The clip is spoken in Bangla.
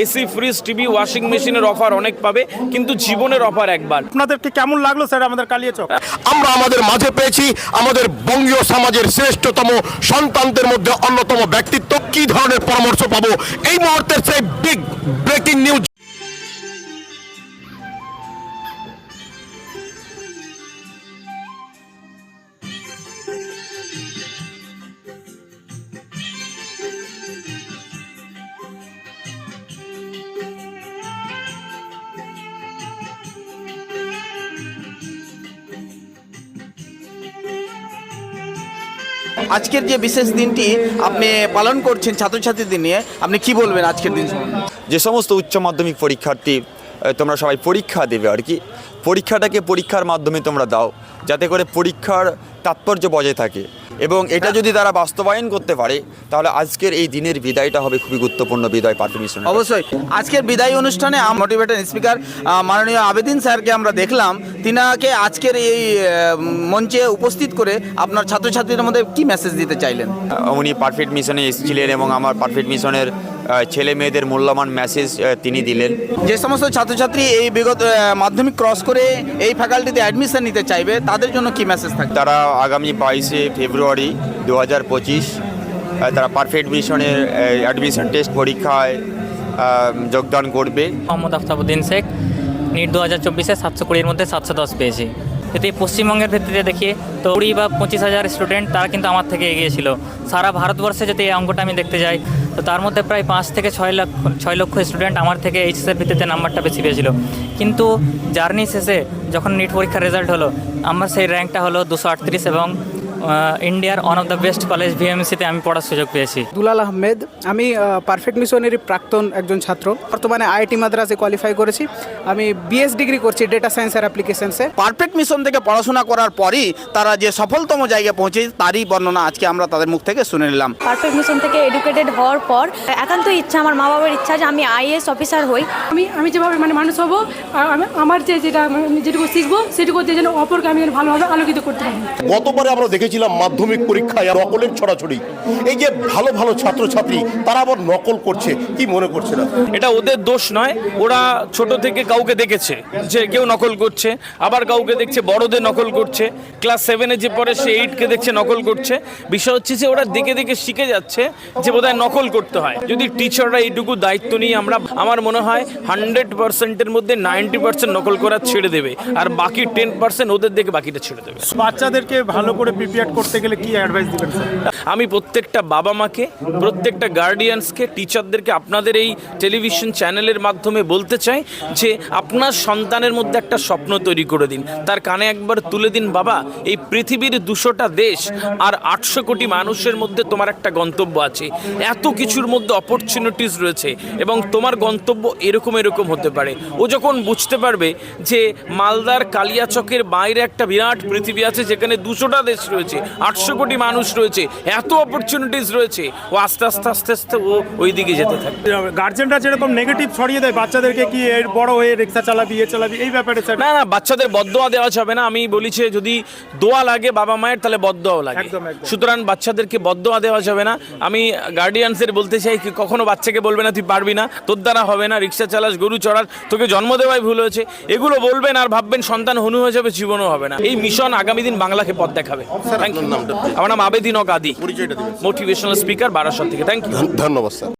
এসি, ফ্রিজ, টিভি, ওয়াশিং মেশিনের অফার অনেক পাবে, কিন্তু জীবনের অফার একবার। আপনাদেরকে কেমন লাগলো স্যার আমাদের কালিয়াচক? আমরা আমাদের মাঝে পেয়েছি আমাদের বঙ্গীয় সমাজের শ্রেষ্ঠতম সন্তানদের মধ্যে অন্যতম ব্যক্তিত্ব। কি ধরনের পরামর্শ পাবো এই মুহূর্তের সেই বিগ ব্রেকিং নিউজ। আজকের যে বিশেষ দিনটি আপনি পালন করছেন ছাত্রছাত্রীদের নিয়ে, আপনি কি বলবেন আজকের দিন সম্বন্ধে? যে সমস্ত উচ্চ মাধ্যমিক পরীক্ষার্থী তোমরা সবাই পরীক্ষা দেবে আর কি, পরীক্ষাটাকে পরীক্ষার মাধ্যমে তোমরা দাও, যাতে করে পরীক্ষার তাৎপর্য বজায় থাকে, এবং এটা যদি তারা বাস্তবায়ন করতে পারে তাহলে আজকের এই দিনের বিদায়টা হবে খুবই গুরুত্বপূর্ণ বিদায় পার্টি মিশন। অবশ্যই আজকের বিদায় অনুষ্ঠানে মোটিভেটেড স্পিকার মাননীয় আবেদিন স্যারকে আমরা দেখলাম। তিনাকে আজকের এই মঞ্চে উপস্থিত করে আপনার ছাত্রছাত্রীদের মধ্যে কি মেসেজ দিতে চাইলেন? উনি পারফেক্ট মিশনে এসেছিলেন এবং আমার পারফেক্ট মিশনের ছেলে মেয়েদের মূল্যবান মেসেজ তিনি দিলেন। যে সমস্ত ছাত্রছাত্রী এই বিগত মাধ্যমিক ক্রস করে এই ফ্যাকাল্টিতে অ্যাডমিশন নিতে চাইবে তাদের জন্য কি মেসেজ থাকবে? তারা আগামী 22শে ফেব্রুয়ারি 2025 তারা পারফেক্ট মিশনের অ্যাডমিশন টেস্ট পরীক্ষায় যোগদান করবে। মোহাম্মদ আফতাবউদ্দিন শেখ, নিট 2024-এ 720-এর মধ্যে 710 পেয়েছি। যদি পশ্চিমবঙ্গের ভিত্তিতে দেখি তো 20 বা 25,000 স্টুডেন্ট তারা কিন্তু আমার থেকে এগিয়ে ছিল। সারা ভারতবর্ষে যদি এই অঙ্কটা আমি দেখতে যাই তো তার মধ্যে প্রায় 5 থেকে 6 লক্ষ স্টুডেন্ট আমার থেকে এইচএসের ভিত্তিতে নাম্বারটা বেশি পেয়েছিল। কিন্তু জার্নি শেষে যখন নিট পরীক্ষার রেজাল্ট হলো, আমার সেই র্যাঙ্কটা হলো 238 এবং ইন্ডিয়ার one of the best college ভিএমসিতে আমি পড়ার সুযোগ পেয়েছি। দুলাল আহমেদ, আমি পারফেক্ট মিশনেরই প্রাক্তন একজন ছাত্র। বর্তমানে আইআইটি মাদ্রাসে কোয়ালিফাই করেছি। আমি বিএস ডিগ্রি করছি ডেটা সায়েন্স আর অ্যাপ্লিকেশনসে। পারফেক্ট মিশন থেকে পড়াশোনা করার পরই তারা যে সফলতম জায়গায় পৌঁছে তারই বর্ণনা আজকে আমরা তাদের মুখ থেকে শুনে নিলাম। পারফেক্ট মিশন থেকে এডুকেটেড হওয়ার পর একান্ত ইচ্ছা, আমার মা বাবার ইচ্ছা যে আমি আইএএস অফিসার হই। আমি যেভাবে মানুষ হব, আমার যেটা যেটুকু শিখবো সেটুকু যেন অপরকে আমি ভালোভাবে আলোকিত করতে পারি। গতবারে আমরা দেখেছিলাম মাধ্যমিক পরীক্ষায় নকলের ছড়াছড়ি। এই যে ভালো ভালো ছাত্রছাত্রী তারা আবার নকল করছে, কি মনে করছে না? এটা ওদের দোষ নয়, ওরা ছোট থেকে কাউকে দেখেছে যে কেউ নকল করছে, আবার কাউকে দেখছে বড়দের নকল করছে, ক্লাস 7-এ যে পড়ে সে 8কে দেখছে নকল করছে। বিষয় হচ্ছে যে ওরা দেখে দেখে শিখে যাচ্ছে যে বোধহয় নকল করতে হয়। যদি টিচাররা এইটুকু দায়িত্ব নিয়ে আমার মনে হয় 100%-এর মধ্যে 90% নকল করা ছেড়ে দেবে, আর বাকি 10% ওদের দেখে বাকিটা ছেড়ে দেবে। বাচ্চাদেরকে ভালো করে প্রিপেয়ার করতে গেলে কি অ্যাডভাইস দিবেন স্যার? আমি প্রত্যেকটা বাবা মাকে, প্রত্যেকটা গার্ডিয়ানসকে, টিচারদেরকে আপনাদের এই টেলিভিশন চ্যানেলের মাধ্যমে বলতে চাই যে আপনার সন্তানের মধ্যে একটা স্বপ্ন তৈরি করে দিন, তার কানে একবার তুলে দিন, বাবা এই পৃথিবীর 200টা দেশ আর 800 কোটি মানুষের মধ্যে তোমার একটা গন্তব্য আছে, এত কিছুর মধ্যে অপরচুনিটিস রয়েছে এবং তোমার গন্তব্য এরকম এরকম হতে পারে। ও যখন বুঝতে পারবে যে মালদার কালিয়াচকের বাইরে একটা বিরাট পৃথিবী আছে যেখানে 200টা দেশ রয়েছে, 800 কোটি মানুষ রয়েছে, এত অপরচুনিটিস রয়েছে, ও আস্তে আস্তে আস্তে আস্তে ও ওই দিকে যেতে থাকে। গার্জেনরা যেরকম নেগেটিভ ছড়িয়ে দেয় বাচ্চাদেরকে, কি এর বড় হয়ে রিক্সা চালাবি এ চালাবি, এই ব্যাপারে স্যার? না, বাচ্চাদের বদদোয়া দেওয়া যাবে না। আমি বলেছি যদি দোয়া লাগে বাবা মায়ের তাহলে বদদোয়াও লাগে, সুতরাং বাচ্চাদেরকে বদদোয়া দেওয়া যাবে না। আমি গার্ডিয়ানসদের বলতে চাই কি কখনো বাচ্চাকে বলবে না তুই পারবি না, তোর দ্বারা হবে না, রিক্সা চালাস, গরু চড়াস, তোকে জন্ম দেওয়াই ভুল হয়েছে, এগুলো বলবেন আর ভাববেন সন্তান হনু হয়ে যাবে, জীবনও হবে না। এই মিশন আগামী দিন বাংলাকে পথ দেখাবে। Thank you. আমার নাম আবেদিন আদি, মোটিভেশনাল স্পিকার বারাসত থেকে। থ্যাংক ইউ, ধন্যবাদ স্যার।